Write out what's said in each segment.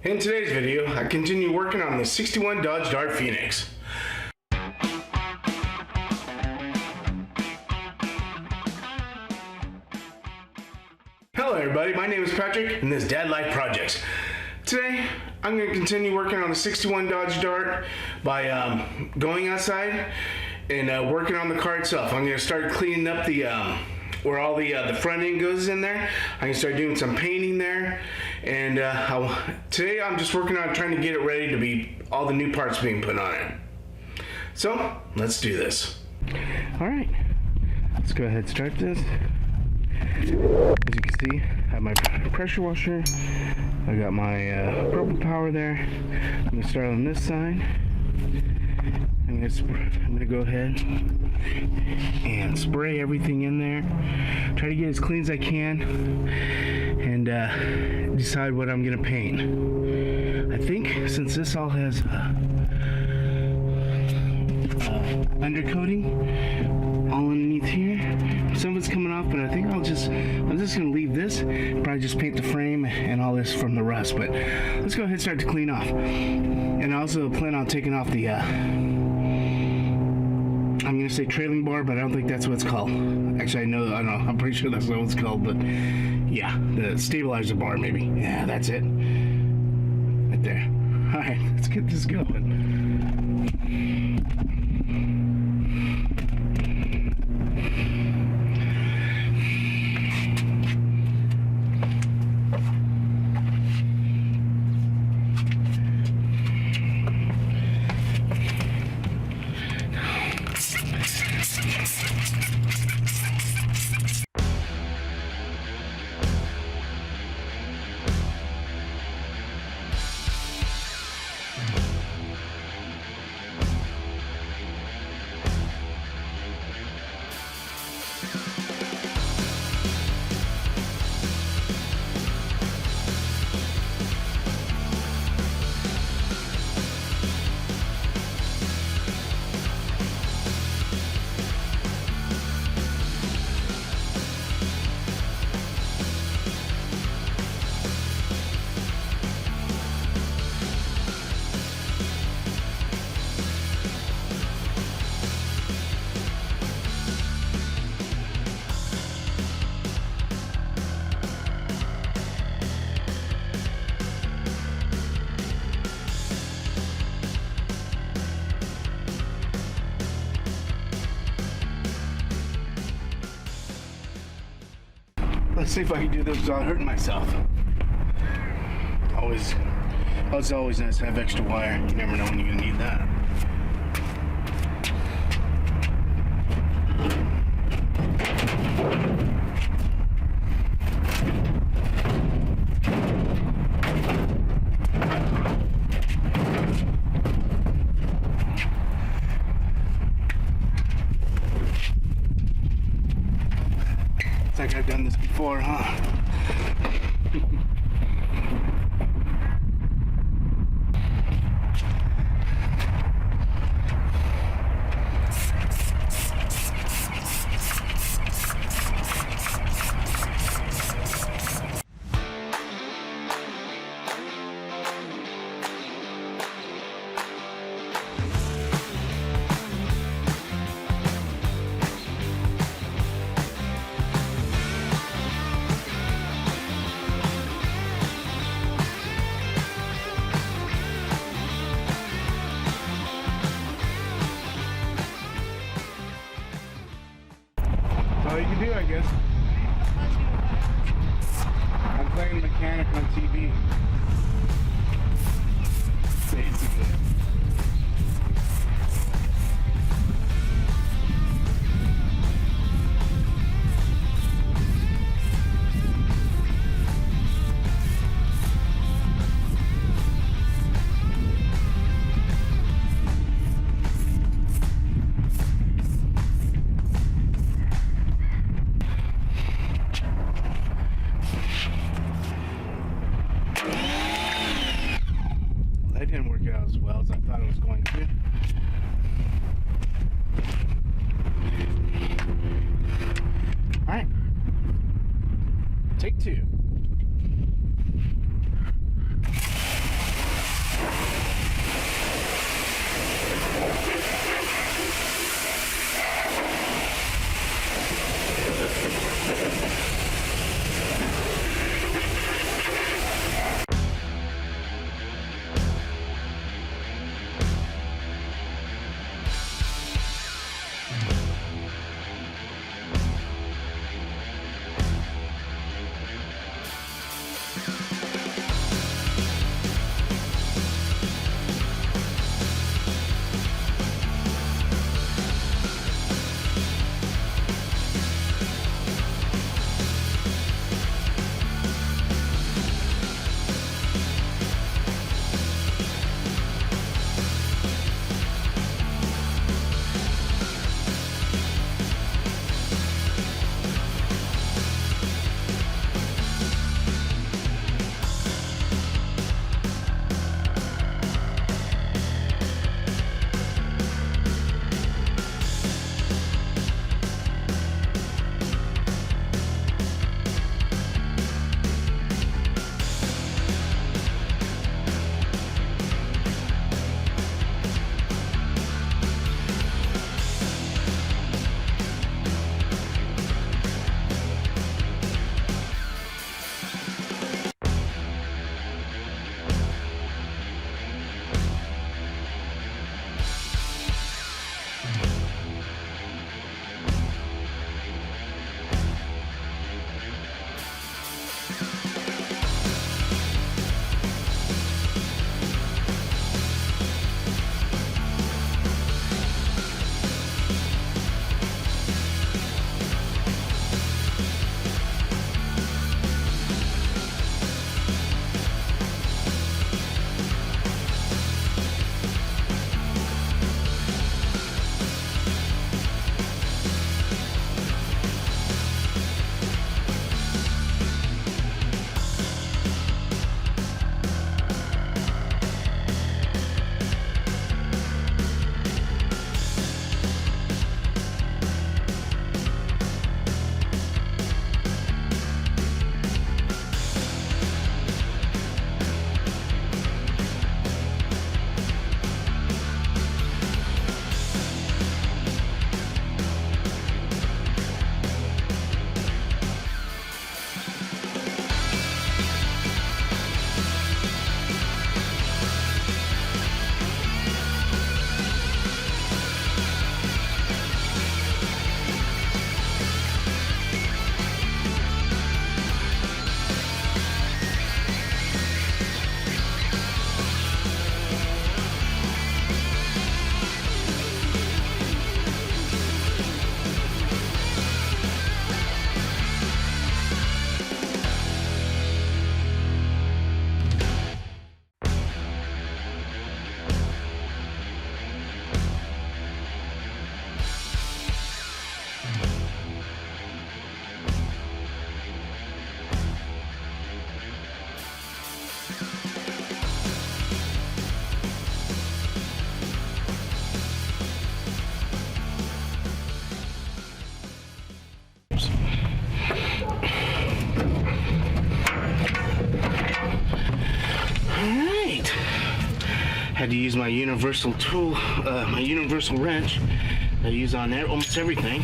In today's video, I continue working on the 61 Dodge Dart Phoenix. Hello everybody, my name is Patrick and this is Dad Life Projects. Today, I'm going to continue working on the 61 Dodge Dart by going outside and working on the car itself. I'm going to start cleaning up the where all the front end goes in there. I'm going to start doing some painting there. And today I'm just working on trying to get it ready to be all the new parts being put on it. So, let's do this. Alright, let's go ahead and start this. As you can see, I have my pressure washer. I got my propane power there. I'm going to start on this side. I'm going to go ahead and spray everything in there. Try to get as clean as I can and decide what I'm going to paint. I think since this all has undercoating all underneath here, some of it's coming off, but I think I'm just going to leave this, probably just paint the frame and all this from the rust. But let's go ahead and start to clean off. And I also plan on taking off the I'm going to say trailing bar, but I don't think that's what it's called. Actually, I don't know. I'm pretty sure that's what it's called, but yeah, the stabilizer bar maybe. Yeah, that's it. Right there. All right, let's get this going. Let's see if I can do this without hurting myself. It's always nice to have extra wire. You never know when you're gonna need that. It's like I've done this before, huh? All you can do, I guess. I'm playing mechanic on TV. Basically. Take two. Had to use my universal tool, my universal wrench I use on there, almost everything.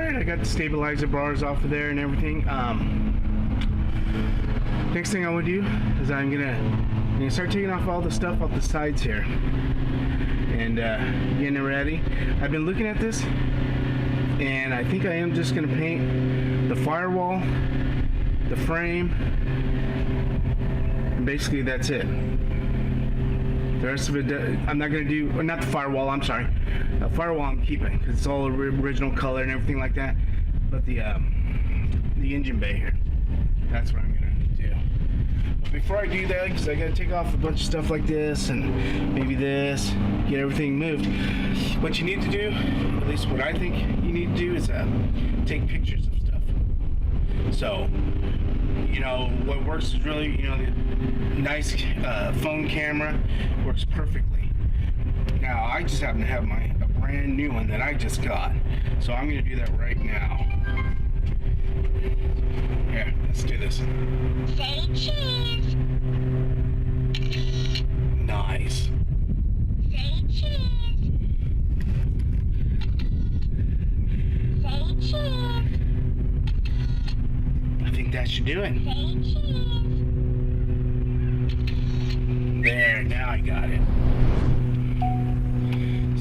I got the stabilizer bars off of there and everything. Next thing I want to do is I'm gonna start taking off all the stuff off the sides here and getting it ready. I've been looking at this, and I think I am just gonna paint the firewall, the frame, and basically that's it. The rest of it, I'm not gonna do, or not the firewall, I'm sorry. The firewall I'm keeping, because it's all original color and everything like that. But the engine bay here, that's what I'm gonna do. But before I do that, because I gotta take off a bunch of stuff like this and maybe this, get everything moved. What you need to do, at least what I think you need to do, is take pictures of stuff. So, you know, what works is really, you know, the nice phone camera works perfectly. Now, I just happen to have a brand new one that I just got. So I'm going to do that right now. Here, let's do this. Say cheese. Nice. Say cheese. Say cheese. I think that should do it. Say cheese. There, now I got it.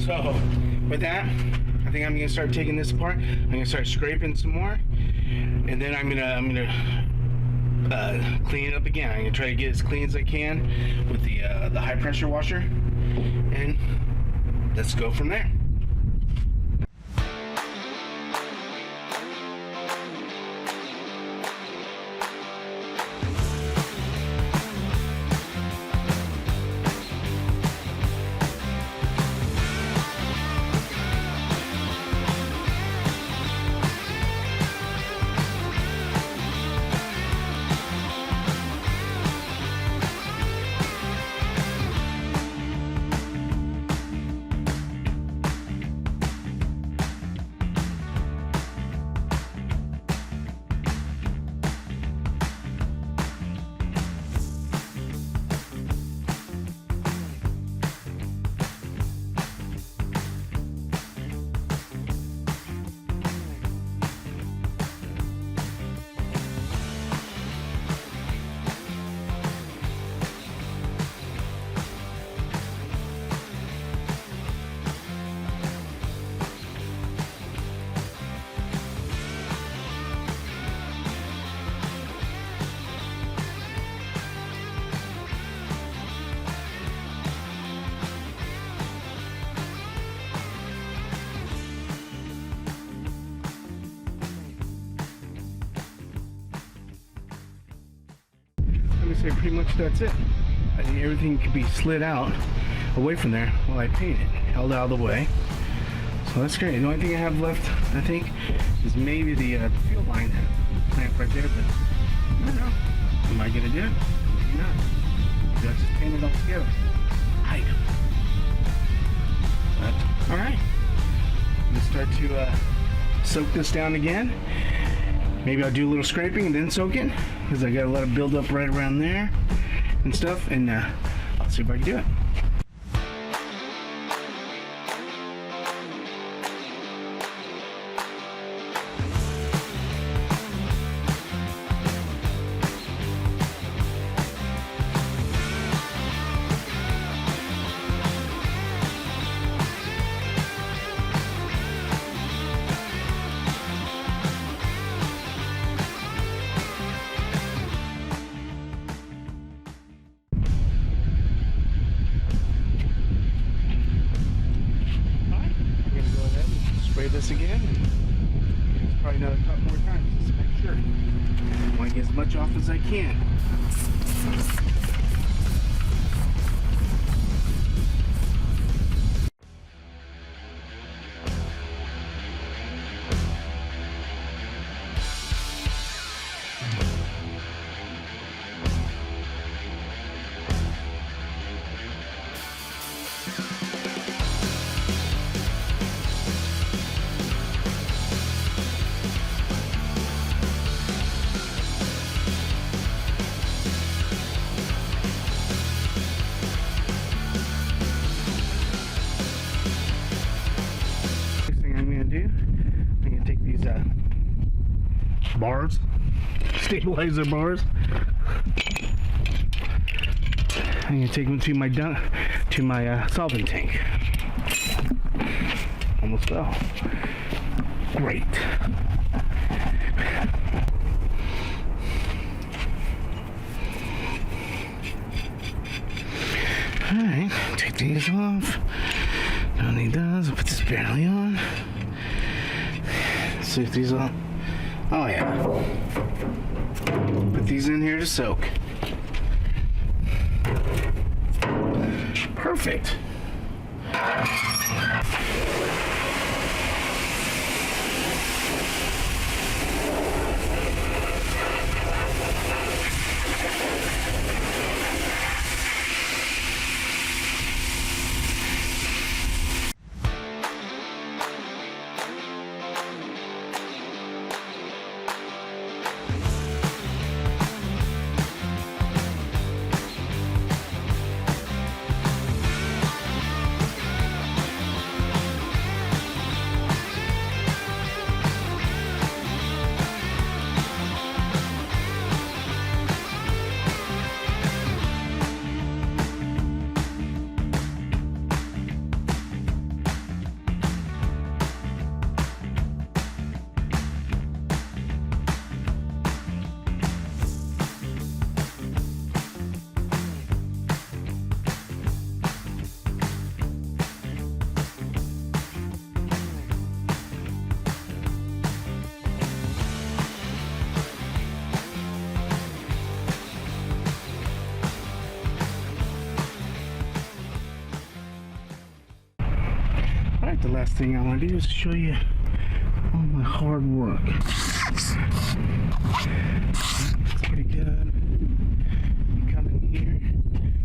So, with that, I think I'm gonna start taking this apart. I'm gonna start scraping some more, and then I'm gonna clean it up again. I'm gonna try to get as clean as I can with the high pressure washer, and let's go from there. Say pretty much that's it. I think everything could be slid out away from there while I paint it, held out of the way. So that's great. The only thing I have left, I think, is maybe the field line clamp right there, but I don't know. Am I gonna do it? Maybe not. Maybe I'll just paint it all together. Right. But all right. I'm gonna start to soak this down again. Maybe I'll do a little scraping and then soak it, because I got a lot of buildup right around there and stuff, and I'll see if I can do it. this again. And probably another couple more times just to make sure. I want to get as much off as I can. Bars, stabilizer bars. I'm gonna take them to my solvent tank. Almost fell. Great. All right, take these off. Don't need those. I'll put this barely on. See if these on. Oh yeah. Put these in here to soak. Perfect. Alright, the last thing I want to do is show you all my hard work. It's pretty good. You come in here,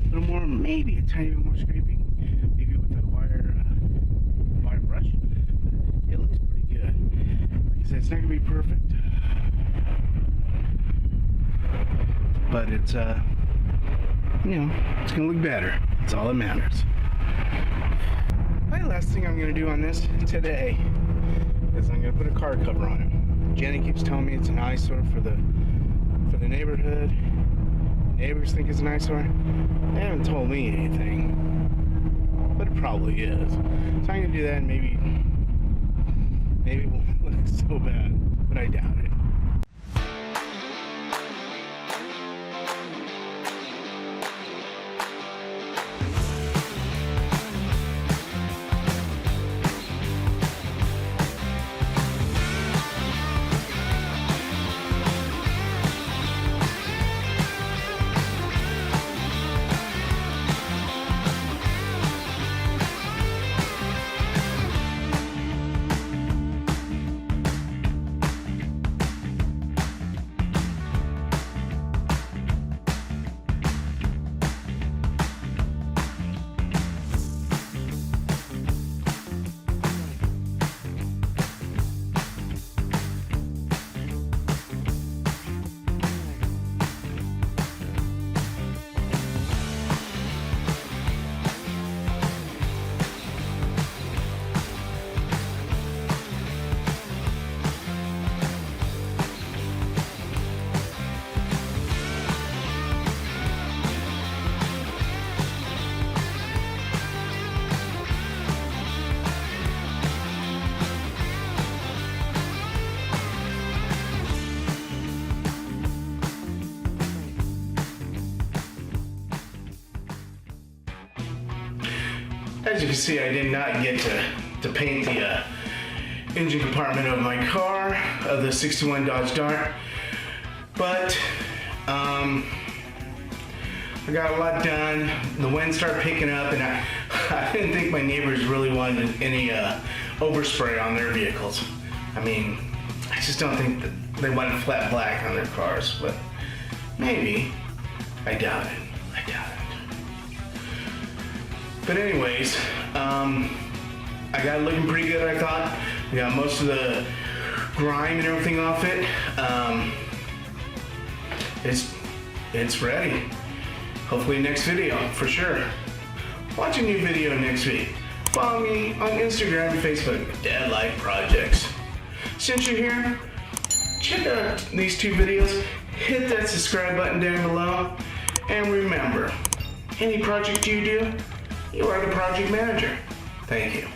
a little more, maybe a tiny bit more scraping, maybe with a wire brush. It looks pretty good. Like I said, it's not going to be perfect, but it's, you know, it's going to look better. That's all that matters. The last thing I'm going to do on this today is I'm going to put a car cover on it. Jenny keeps telling me it's an eyesore for the neighborhood. Neighbors think it's an eyesore. They haven't told me anything, but it probably is. So I'm going to do that, and maybe it won't look so bad, but I doubt it. As you can see, I did not get to paint engine compartment of my car, of the 61 Dodge Dart. But I got a lot done. The wind started picking up, and I didn't think my neighbors really wanted any overspray on their vehicles. I mean, I just don't think that they wanted flat black on their cars, but maybe. I doubt it. I doubt it. But anyways, I got it looking pretty good, I thought. I got most of the grime and everything off it. It's ready. Hopefully next video, for sure. Watch a new video next week. Follow me on Instagram and Facebook, Dad Life Projects. Since you're here, check out these 2 videos, hit that subscribe button down below, and remember, any project you do, you are the project manager. Thank you.